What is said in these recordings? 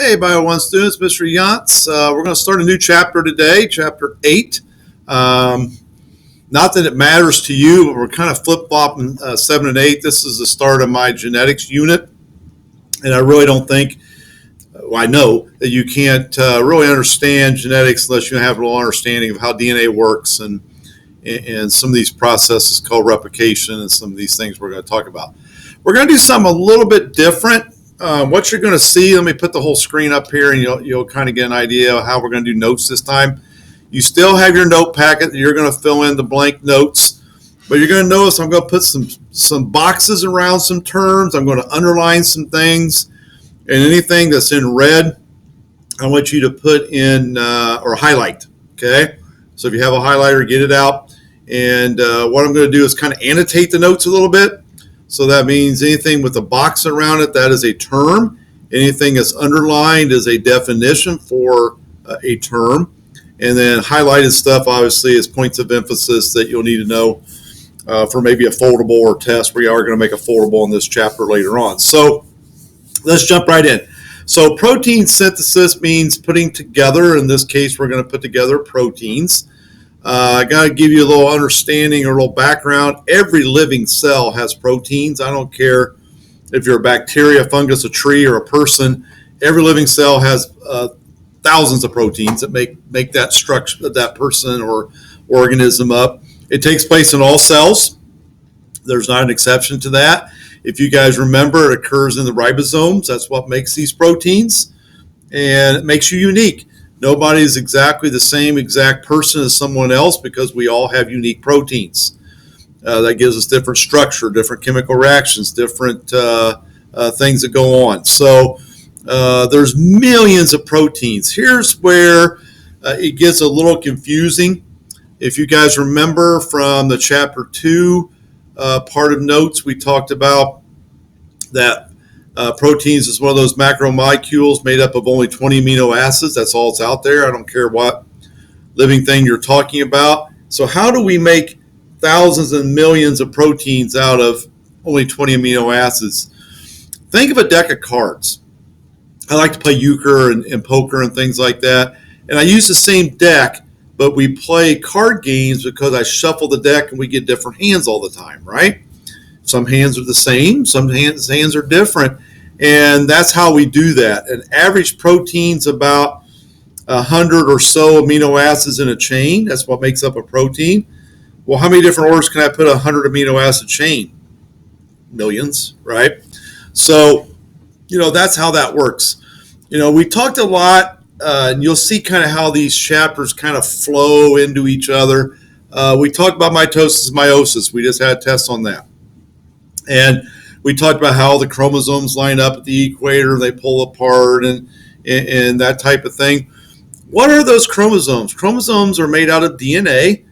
Hey, Bio 1 students, Mr. Yantz. We're going to start a new chapter today, chapter 8. Not that it matters to you, but we're kind of flip-flopping 7 and 8. This is the start of my genetics unit, and I really don't think, I know that you can't really understand genetics unless you have a little understanding of how DNA works and some of these processes called replication and some of these things we're going to talk about. We're going to do something a little bit different. What you're going to see, let me put the whole screen up here and you'll kind of get an idea of how we're going to do notes this time. You still have your note packet that you're going to fill in the blank notes, but you're going to notice I'm going to put some boxes around some terms. I'm going to underline some things, and anything that's in red, I want you to put in or highlight, okay? So if you have a highlighter, get it out. And what I'm going to do is kind of annotate the notes a little bit. So that means anything with a box around it, that is a term. Anything that's underlined is a definition for a term. And then highlighted stuff, obviously, is points of emphasis that you'll need to know for maybe a foldable or test. We are going to make a foldable in this chapter later on. So let's jump right in. So protein synthesis means putting together. In this case, we're going to put together proteins. I got to give you a little understanding or a little background. Every living cell has proteins. I don't care if you're a bacteria, a fungus, a tree, or a person. Every living cell has thousands of proteins that make that structure, that person or organism up. It takes place in all cells. There's not an exception to that. If you guys remember, it occurs in the ribosomes. That's what makes these proteins, and it makes you unique. Nobody is exactly the same exact person as someone else because we all have unique proteins. That gives us different structure, different chemical reactions, different things that go on. So there's millions of proteins. Here's where it gets a little confusing. If you guys remember from the chapter 2 part of notes, we talked about that proteins is one of those macromolecules made up of only 20 amino acids. That's all that's out there. I don't care what living thing you're talking about. So how do we make thousands and millions of proteins out of only 20 amino acids? Think of a deck of cards. I like to play euchre and poker and things like that. And I use the same deck, but we play card games because I shuffle the deck and we get different hands all the time, right? Some hands are the same, some hands are different. And that's how we do that. An average protein's about 100 or so amino acids in a chain. That's what makes up a protein. Well, how many different orders can I put a 100 amino acid chain? Millions, right? So, that's how that works. We talked a lot, and you'll see kind of how these chapters kind of flow into each other. We talked about mitosis, meiosis. We just had a test on that. And we talked about how the chromosomes line up at the equator, they pull apart and that type of thing. What are those chromosomes? Chromosomes are made out of DNA.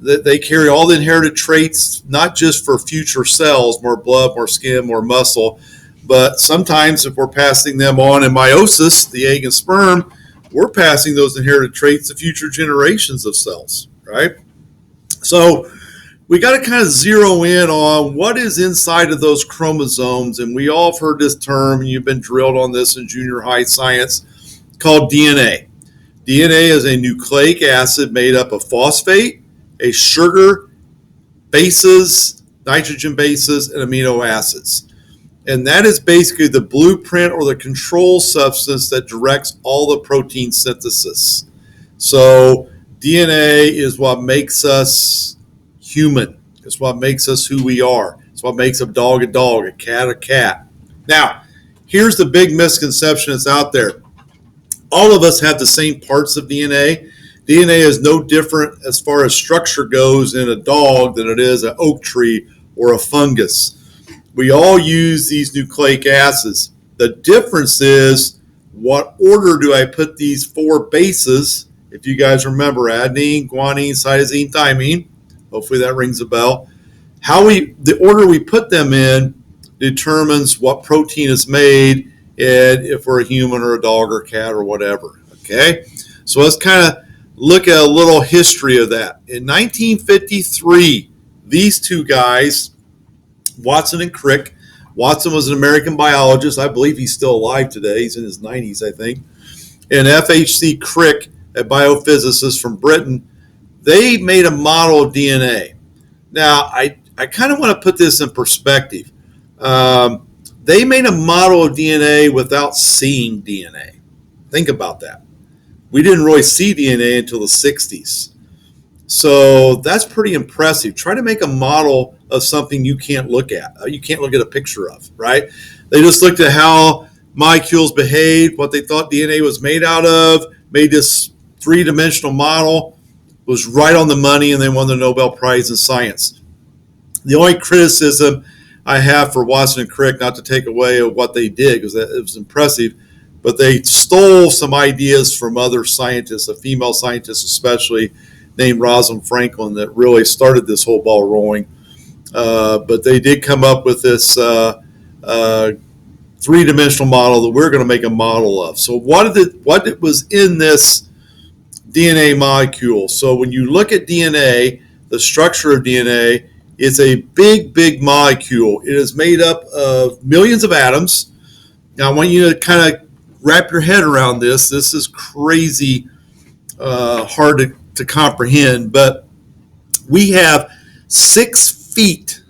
They carry all the inherited traits, not just for future cells, more blood, more skin, more muscle, but sometimes if we're passing them on in meiosis, the egg and sperm, we're passing those inherited traits to future generations of cells, right? So we got to kind of zero in on what is inside of those chromosomes. And we all have heard this term, and you've been drilled on this in junior high science, called DNA. DNA is a nucleic acid made up of phosphate, a sugar, bases, nitrogen bases, and amino acids. And that is basically the blueprint or the control substance that directs all the protein synthesis. So DNA is what makes us human. It's what makes us who we are. It's what makes a dog, a cat. Now, here's the big misconception that's out there. All of us have the same parts of DNA. DNA is no different as far as structure goes in a dog than it is an oak tree or a fungus. We all use these nucleic acids. The difference is what order do I put these 4 bases? If you guys remember, adenine, guanine, cytosine, thymine. Hopefully that rings a bell. The order we put them in determines what protein is made and if we're a human or a dog or a cat or whatever. Okay, so let's kind of look at a little history of that. In 1953, these two guys, Watson and Crick, Watson was an American biologist. I believe he's still alive today. He's in his 90s, I think. And F.H.C. Crick, a biophysicist from Britain, they made a model of DNA. Now, I kind of want to put this in perspective. They made a model of DNA without seeing DNA. Think about that. We didn't really see DNA until the 60s. So that's pretty impressive. Try to make a model of something you can't look at. You can't look at a picture of, right? They just looked at how molecules behaved, what they thought DNA was made out of, made this three-dimensional model, was right on the money, and they won the Nobel Prize in Science. The only criticism I have for Watson and Crick, not to take away of what they did, because it was impressive, but they stole some ideas from other scientists, a female scientist especially, named Rosalind Franklin, that really started this whole ball rolling. But they did come up with this three-dimensional model that we're going to make a model of. So what was in this DNA molecule? So when you look at DNA, the structure of DNA is a big, big molecule. It is made up of millions of atoms. Now I want you to kind of wrap your head around this. This is crazy hard to comprehend, but we have 6 feet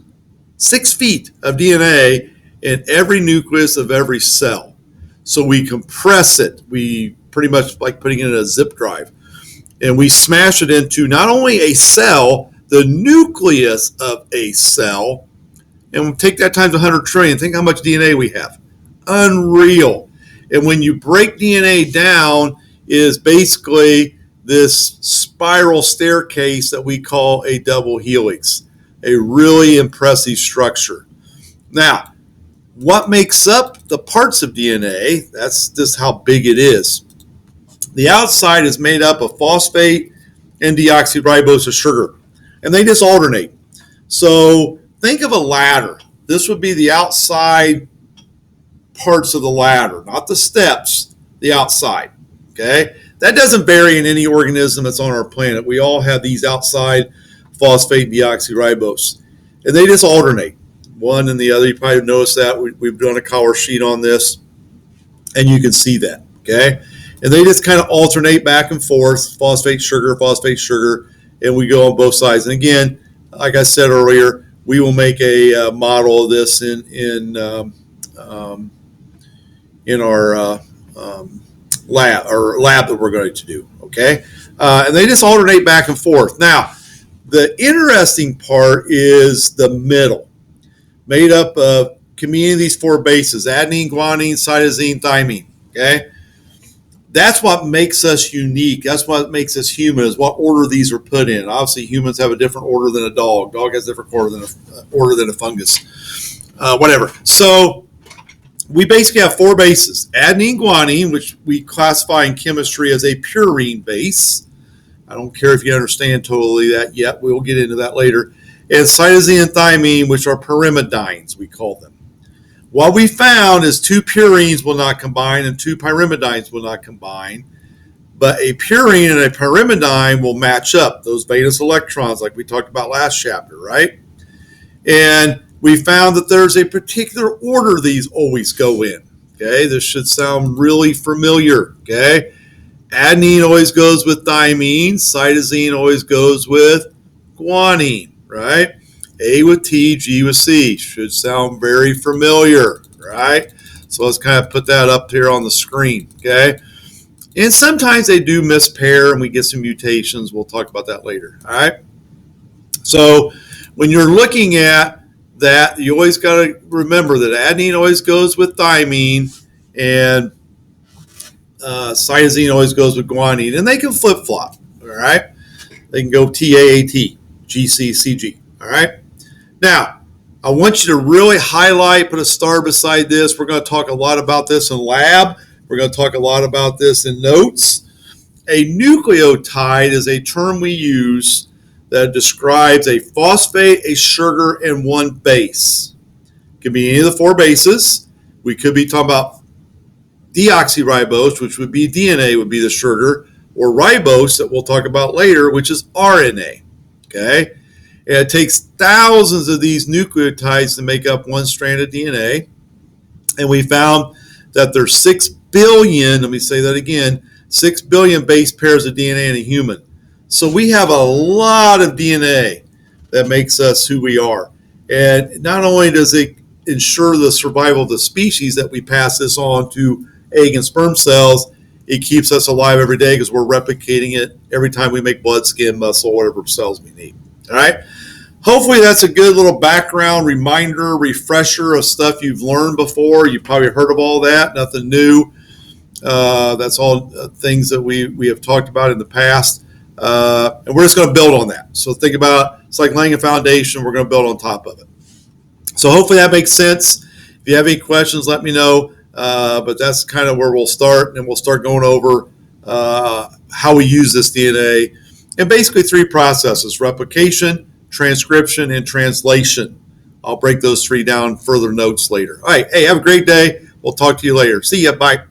of DNA in every nucleus of every cell. So we compress it. We pretty much like putting it in a zip drive. And we smash it into not only a cell, the nucleus of a cell, and we'll take that times 100 trillion. Think how much DNA we have. Unreal. And when you break DNA down, it is basically this spiral staircase that we call a double helix, a really impressive structure. Now, what makes up the parts of DNA? That's just how big it is. The outside is made up of phosphate and deoxyribose of sugar, and they just alternate. So think of a ladder. This would be the outside parts of the ladder, not the steps, the outside. Okay? That doesn't vary in any organism that's on our planet. We all have these outside phosphate and deoxyribose, and they just alternate one and the other. You probably noticed that. We've done a color sheet on this, and you can see that. Okay? And they just kind of alternate back and forth, phosphate, sugar, and we go on both sides. And again, like I said earlier, we will make a model of this in our lab that we're going to do. Okay, and they just alternate back and forth. Now, the interesting part is the middle, made up of combining these 4 bases: adenine, guanine, cytosine, thymine. Okay. That's what makes us unique. That's what makes us human, is what order these are put in. Obviously, humans have a different order than a dog. Dog has a different order than a fungus. Whatever. So we basically have 4 bases. Adenine, guanine, which we classify in chemistry as a purine base. I don't care if you understand totally that yet. We'll get into that later. And cytosine and thymine, which are pyrimidines, we call them. What we found is 2 purines will not combine and 2 pyrimidines will not combine, but a purine and a pyrimidine will match up, those valence electrons like we talked about last chapter, right? And we found that there's a particular order these always go in. Okay, this should sound really familiar. Okay, adenine always goes with thymine, cytosine always goes with guanine, right? A with T, G with C. Should sound very familiar, right? So let's kind of put that up here on the screen, okay? And sometimes they do mispair and we get some mutations. We'll talk about that later, all right? So when you're looking at that, you always got to remember that adenine always goes with thymine and cytosine always goes with guanine. And they can flip-flop, all right? They can go TAAT, GC, CG, all right? Now, I want you to really highlight, put a star beside this. We're going to talk a lot about this in lab. We're going to talk a lot about this in notes. A nucleotide is a term we use that describes a phosphate, a sugar, and 1 base. It could be any of the 4 bases. We could be talking about deoxyribose, which would be DNA, would be the sugar, or ribose that we'll talk about later, which is RNA. Okay? And it takes thousands of these nucleotides to make up one strand of DNA. And we found that there's 6 billion, let me say that again, 6 billion base pairs of DNA in a human. So we have a lot of DNA that makes us who we are. And not only does it ensure the survival of the species that we pass this on to egg and sperm cells, it keeps us alive every day because we're replicating it every time we make blood, skin, muscle, whatever cells we need. All right. Hopefully that's a good little background reminder, refresher of stuff you've learned before. You've probably heard of all that, nothing new. That's all things that we have talked about in the past. And we're just going to build on that. So think about it's like laying a foundation. We're going to build on top of it. So hopefully that makes sense. If you have any questions, let me know. But that's kind of where we'll start, and we'll start going over how we use this DNA. And basically 3 processes: replication, transcription, and translation. I'll break those 3 down, further notes later. All right. Hey, have a great day. We'll talk to you later. See ya. Bye.